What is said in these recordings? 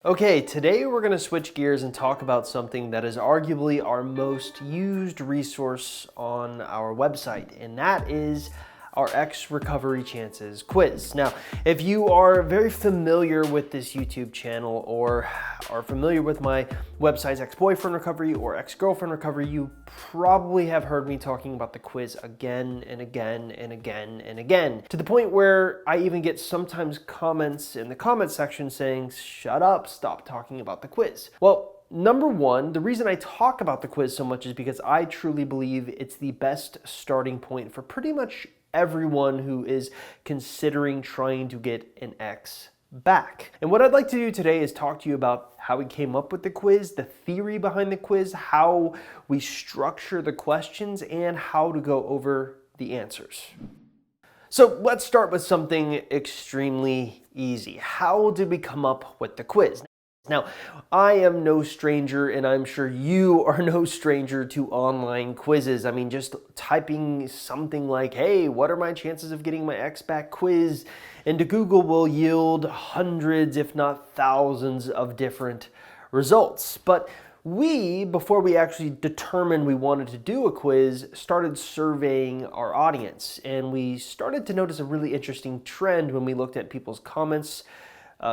Okay, today we're going to switch gears and talk about something that is arguably our most used resource on our website, and that is our X Recovery Chances quiz. Now, if you are very familiar with this YouTube channel or are familiar with my website's Ex-Boyfriend Recovery or Ex-Girlfriend Recovery, you probably have heard me talking about the quiz again and again and again and again, to the point where I even get sometimes comments in the comment section saying, "Shut up, stop talking about the quiz." Well, number one, the reason I talk about the quiz so much is because I truly believe it's the best starting point for pretty much everyone who is considering trying to get an ex back. And what I'd like to do today is talk to you about how we came up with the quiz, the theory behind the quiz, how we structure the questions, and how to go over the answers. So let's start with something extremely easy. How did we come up with the quiz? Now, I am no stranger, and I'm sure you are no stranger to online quizzes. I mean, just typing something like, "Hey, what are my chances of getting my ex back quiz?" into Google will yield hundreds, if not thousands, of different results. But we, before we actually determined we wanted to do a quiz, started surveying our audience. And we started to notice a really interesting trend when we looked at people's comments,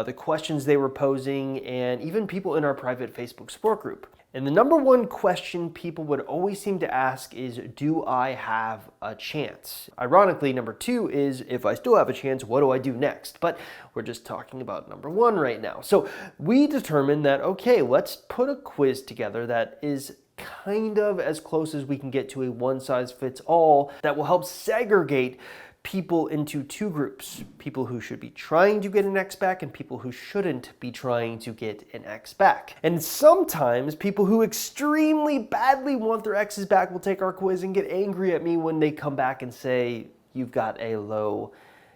the questions they were posing, and even people in our private Facebook support group. And the number one question people would always seem to ask is, do I have a chance? Ironically, number two is, if I still have a chance, what do I do next? But we're just talking about number one right now. So we determined that, okay, let's put a quiz together that is kind of as close as we can get to a one-size-fits-all that will help segregate people into two groups: people who should be trying to get an ex back and people who shouldn't be trying to get an ex back. And sometimes people who extremely badly want their exes back will take our quiz and get angry at me when they come back and say, "You've got a low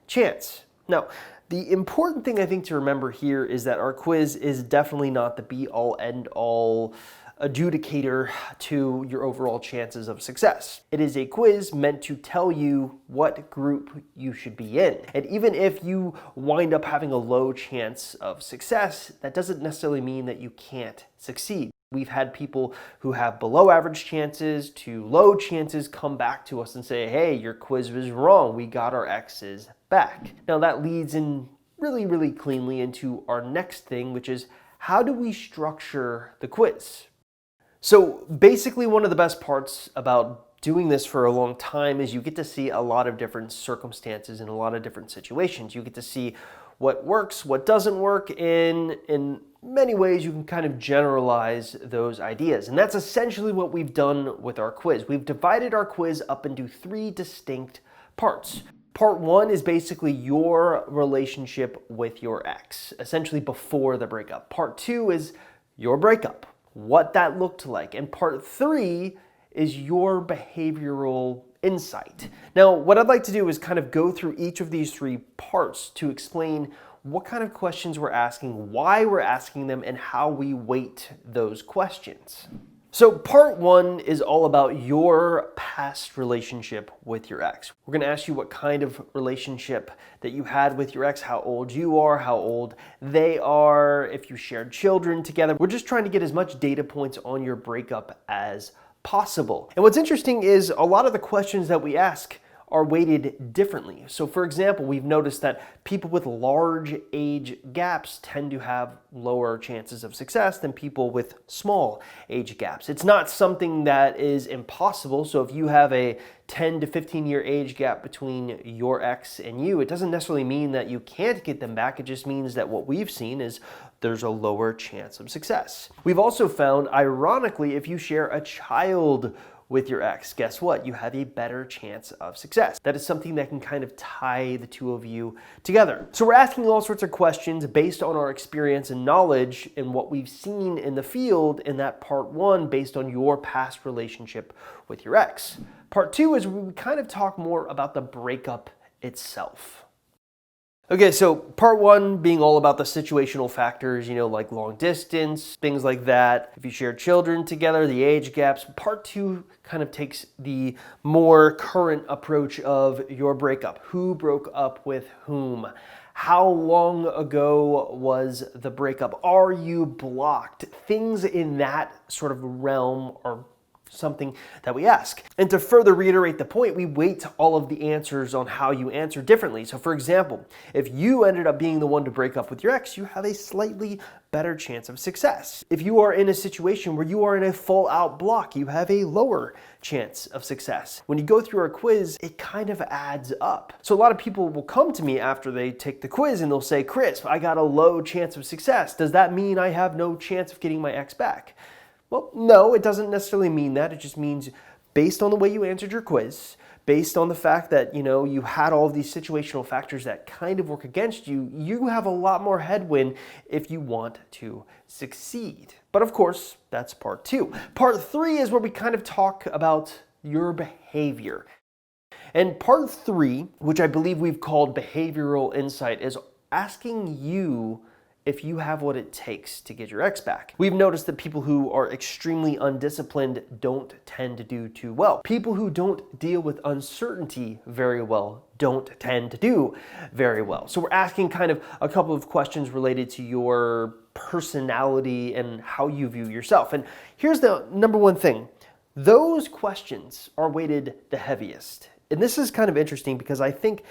chance." Now, the important thing I think to remember here is that our quiz is definitely not the be-all, end-all adjudicator to your overall chances of success. It is a quiz meant to tell you what group you should be in. And even if you wind up having a low chance of success, that doesn't necessarily mean that you can't succeed. We've had people who have below average chances to low chances come back to us and say, "Hey, your quiz was wrong. We got our exes back." Now that leads in really cleanly into our next thing, which is, how do we structure the quiz? So basically, one of the best parts about doing this for a long time is you get to see a lot of different circumstances and a lot of different situations. You get to see what works, what doesn't work, and in many ways you can kind of generalize those ideas. And that's essentially what we've done with our quiz. We've divided our quiz up into three distinct parts. Part one is basically your relationship with your ex, essentially before the breakup. Part two is your breakup, what that looked like. And part three is your behavioral insight. Now, what I'd like to do is kind of go through each of these three parts to explain what kind of questions we're asking, why we're asking them, and how we weight those questions. So part one is all about your past relationship with your ex. We're going to ask you what kind of relationship that you had with your ex, how old you are, how old they are, if you shared children together. We're just trying to get as much data points on your breakup as possible. And what's interesting is a lot of the questions that we ask are weighted differently. So for example, we've noticed that people with large age gaps tend to have lower chances of success than people with small age gaps. It's not something that is impossible. So if you have a 10 to 15 year age gap between your ex and you, it doesn't necessarily mean that you can't get them back. It just means that what we've seen is there's a lower chance of success. We've also found, ironically, if you share a child with your ex, guess what? You have a better chance of success. That is something that can kind of tie the two of you together. So we're asking all sorts of questions based on our experience and knowledge and what we've seen in the field in that part one based on your past relationship with your ex. Part two is we kind of talk more about the breakup itself. Okay, so part one being all about the situational factors, like long distance, things like that. If you share children together, the age gaps. Part two kind of takes the more current approach of your breakup. Who broke up with whom? How long ago was the breakup? Are you blocked? Things in that sort of realm are something that we ask. And to further reiterate the point, we weight all of the answers on how you answer differently. So for example, if you ended up being the one to break up with your ex, you have a slightly better chance of success. If you are in a situation where you are in a full out block, you have a lower chance of success. When you go through our quiz, it kind of adds up. So a lot of people will come to me after they take the quiz and they'll say, Chris, I got a low chance of success. Does that mean I have no chance of getting my ex back? Well, no, it doesn't necessarily mean that. It just means based on the way you answered your quiz, based on the fact that, you had all of these situational factors that kind of work against you, you have a lot more headwind if you want to succeed. But of course, that's part 2. Part 3 is where we kind of talk about your behavior. And part 3, which I believe we've called behavioral insight, is asking you if you have what it takes to get your ex back. We've noticed that people who are extremely undisciplined don't tend to do too well. People who don't deal with uncertainty very well don't tend to do very well. So we're asking kind of a couple of questions related to your personality and how you view yourself. And here's the number one thing. Those questions are weighted the heaviest. And this is kind of interesting because I think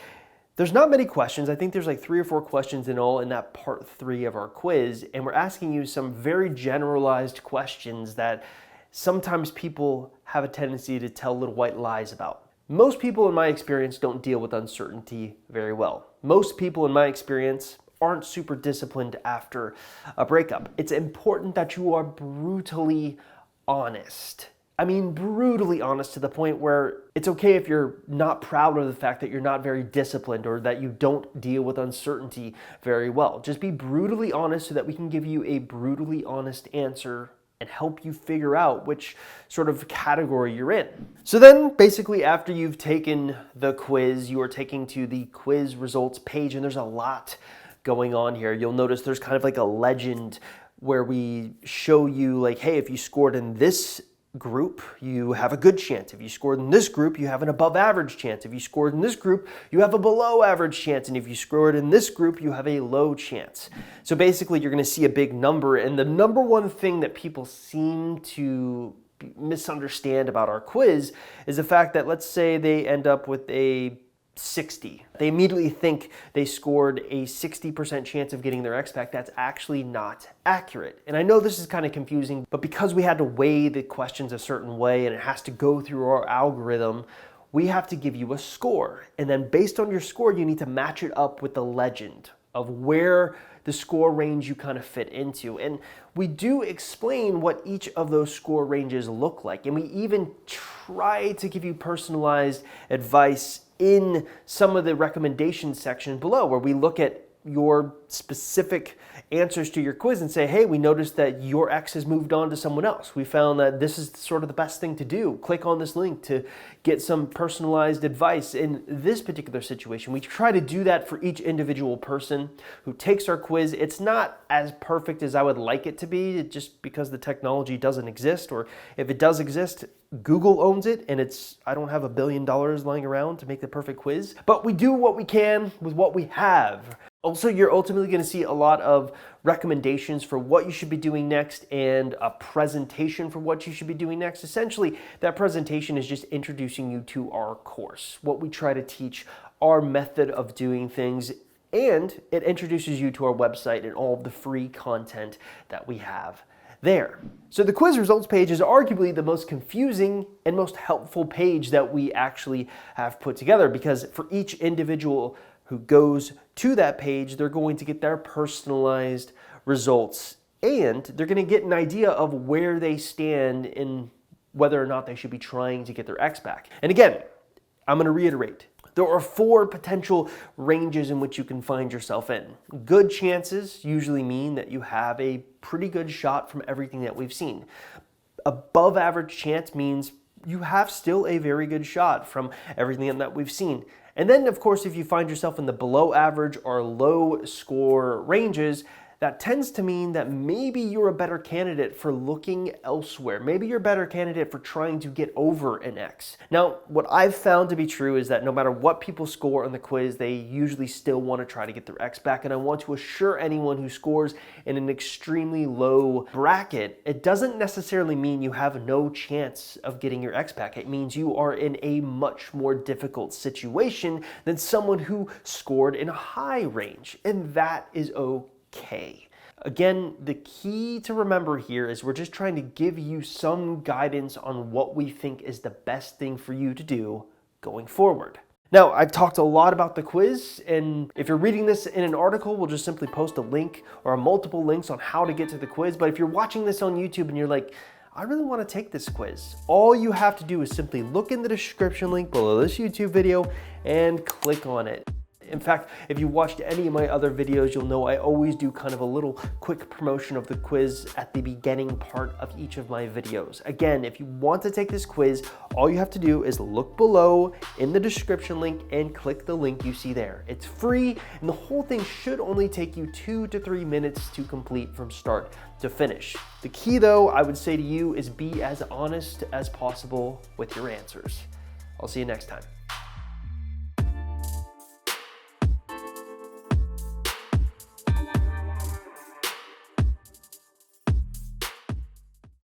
there's not many questions. I think there's like 3 or 4 questions in all in that part 3 of our quiz. And we're asking you some very generalized questions that sometimes people have a tendency to tell little white lies about. Most people in my experience don't deal with uncertainty very well. Most people in my experience aren't super disciplined after a breakup. It's important that you are brutally honest. I mean, brutally honest to the point where it's okay if you're not proud of the fact that you're not very disciplined or that you don't deal with uncertainty very well. Just be brutally honest so that we can give you a brutally honest answer and help you figure out which sort of category you're in. So then basically after you've taken the quiz, you are taking to the quiz results page, and there's a lot going on here. You'll notice there's kind of like a legend where we show you like, hey, if you scored in this group, you have a good chance. If you scored in this group, you have an above average chance. If you scored in this group, you have a below average chance. And if you scored in this group, you have a low chance. So basically, you're going to see a big number. And the number one thing that people seem to misunderstand about our quiz is the fact that, let's say they end up with a 60. They immediately think they scored a 60% chance of getting their ex back. That's actually not accurate. And I know this is kind of confusing, but because we had to weigh the questions a certain way and it has to go through our algorithm, we have to give you a score. And then based on your score, you need to match it up with the legend of where the score range you kind of fit into. And we do explain what each of those score ranges look like. And we even try to give you personalized advice in some of the recommendation section below, where we look at your specific answers to your quiz and say, hey, we noticed that your ex has moved on to someone else. We found that this is sort of the best thing to do. Click on this link to get some personalized advice in this particular situation. We try to do that for each individual person who takes our quiz. It's not as perfect as I would like it to be, just because the technology doesn't exist, or if it does exist, Google owns it, and I don't have $1 billion lying around to make the perfect quiz. But we do what we can with what we have. Also, you're ultimately going to see a lot of recommendations for what you should be doing next and a presentation for what you should be doing next. Essentially, that presentation is just introducing you to our course, what we try to teach, our method of doing things, and it introduces you to our website and all of the free content that we have there. So the quiz results page is arguably the most confusing and most helpful page that we actually have put together, because for each individual who goes to that page, they're going to get their personalized results, and they're going to get an idea of where they stand in whether or not they should be trying to get their ex back. And again, I'm going to reiterate, there are 4 potential ranges in which you can find yourself in. Good chances usually mean that you have a pretty good shot from everything that we've seen. Above average chance means you have still a very good shot from everything that we've seen. And then, of course, if you find yourself in the below average or low score ranges, that tends to mean that maybe you're a better candidate for looking elsewhere. Maybe you're a better candidate for trying to get over an ex. Now, what I've found to be true is that no matter what people score on the quiz, they usually still want to try to get their ex back. And I want to assure anyone who scores in an extremely low bracket, it doesn't necessarily mean you have no chance of getting your ex back. It means you are in a much more difficult situation than someone who scored in a high range. And that is okay. Again, the key to remember here is we're just trying to give you some guidance on what we think is the best thing for you to do going forward. Now, I've talked a lot about the quiz, and if you're reading this in an article, we'll just simply post a link or multiple links on how to get to the quiz. But if you're watching this on YouTube and you're like, I really want to take this quiz, all you have to do is simply look in the description link below this YouTube video and click on it. In fact, if you watched any of my other videos, you'll know I always do kind of a little quick promotion of the quiz at the beginning part of each of my videos. Again, if you want to take this quiz, all you have to do is look below in the description link and click the link you see there. It's free, and the whole thing should only take you 2 to 3 minutes to complete from start to finish. The key, though, I would say to you is be as honest as possible with your answers. I'll see you next time.